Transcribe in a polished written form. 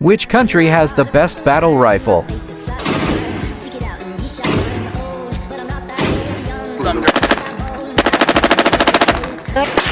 Which country has the best battle rifle? Thunder.